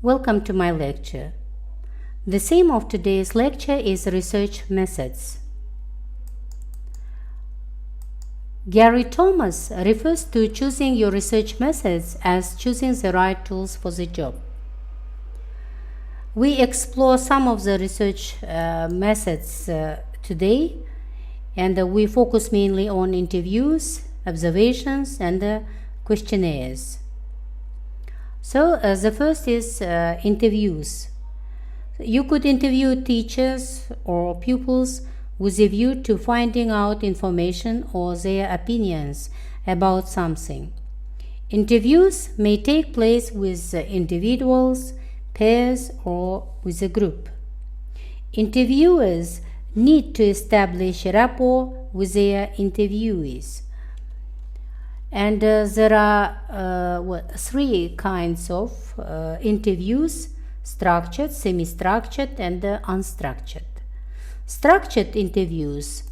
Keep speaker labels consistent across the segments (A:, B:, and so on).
A: Welcome to my lecture. The theme of today's lecture is research methods. Gary Thomas refers to choosing your research methods as choosing the right tools for the job. We explore some of the research methods today, and we focus mainly on interviews, observations, and questionnaires. So the first is interviews. You could interview teachers or pupils with a view to finding out information or their opinions about something. Interviews may take place with individuals, pairs, or with a group. Interviewers need to establish rapport with their interviewees. And there are three kinds of interviews: structured, semi-structured, and unstructured. Structured interviews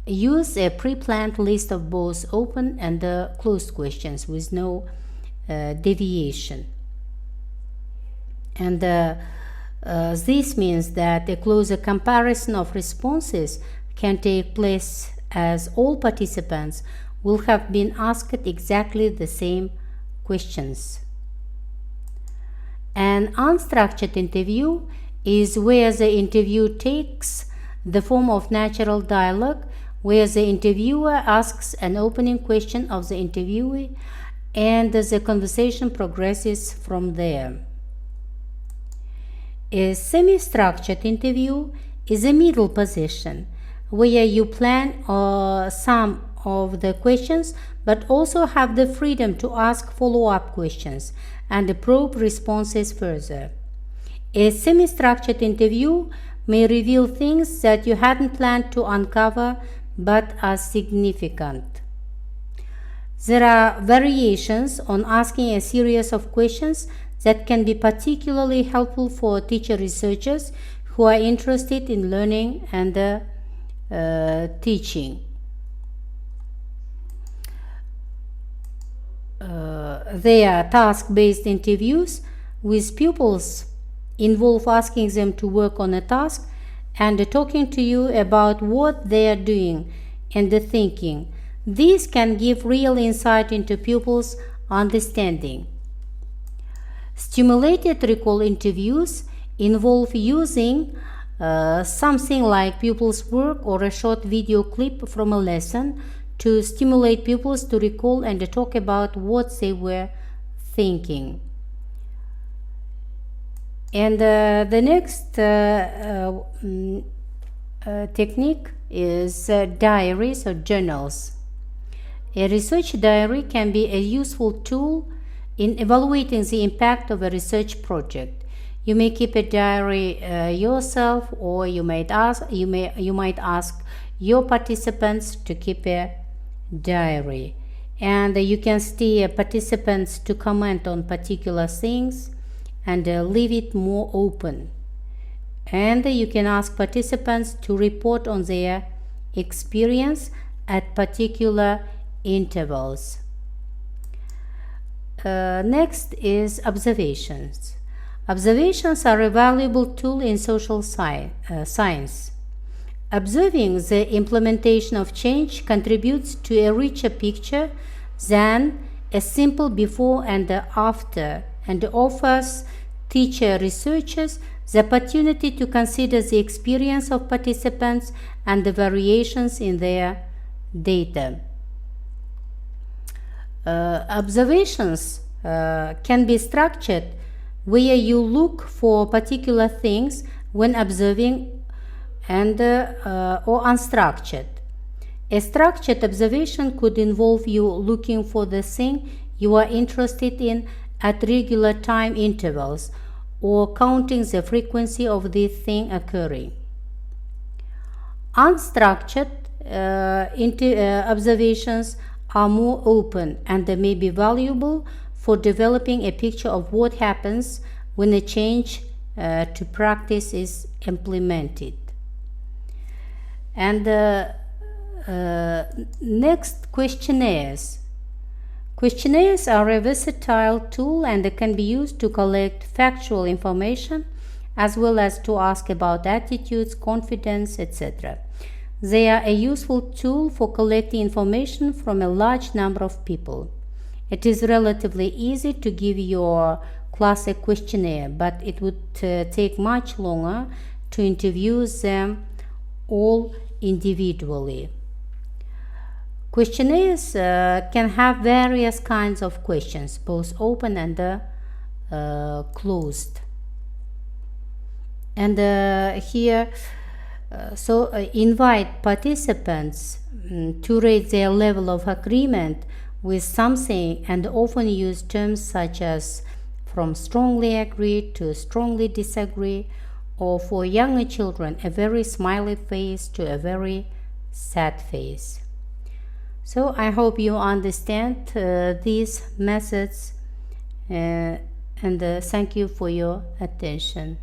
A: use a pre-planned list of both open and closed questions with no deviation. And this means that a closer comparison of responses can take place, as all participants will have been asked exactly the same questions. An unstructured interview is where the interview takes the form of natural dialogue, where the interviewer asks an opening question of the interviewee and the conversation progresses from there. A semi-structured interview is a middle position where you plan some of the questions but also have the freedom to ask follow-up questions and probe responses further. A semi-structured interview may reveal things that you hadn't planned to uncover but are significant. There are variations on asking a series of questions that can be particularly helpful for teacher researchers who are interested in learning and teaching. They are task-based interviews with pupils involve asking them to work on a task and talking to you about what they are doing and the thinking. These can give real insight into pupils' understanding. Stimulated recall interviews involve using something like pupils' work or a short video clip from a lesson to stimulate pupils to recall and talk about what they were thinking. And the next technique is diaries or journals. A research diary can be a useful tool in evaluating the impact of a research project. You may keep a diary yourself, or you might ask your participants to keep a diary. And you can steer participants to comment on particular things and leave it more open. And you can ask participants to report on their experience at particular intervals. Next is observations. Observations are a valuable tool in social science. Observing the implementation of change contributes to a richer picture than a simple before and after, and offers teacher researchers the opportunity to consider the experience of participants and the variations in their data. Observations can be structured where you look for particular things when observing, and or unstructured. A structured observation could involve you looking for the thing you are interested in at regular time intervals, or counting the frequency of the thing occurring. Unstructured observations are more open and they may be valuable for developing a picture of what happens when a change to practice is implemented. And next, questionnaires. Questionnaires are a versatile tool and they can be used to collect factual information as well as to ask about attitudes, confidence, etc. They are a useful tool for collecting information from a large number of people. It is relatively easy to give your class a questionnaire, but it would take much longer to interview them all individually. Questionnaires can have various kinds of questions, both open and closed. And here, invite participants to rate their level of agreement with something and often use terms such as from strongly agree to strongly disagree, or for younger children, a very smiley face to a very sad face. So I hope you understand these methods and thank you for your attention.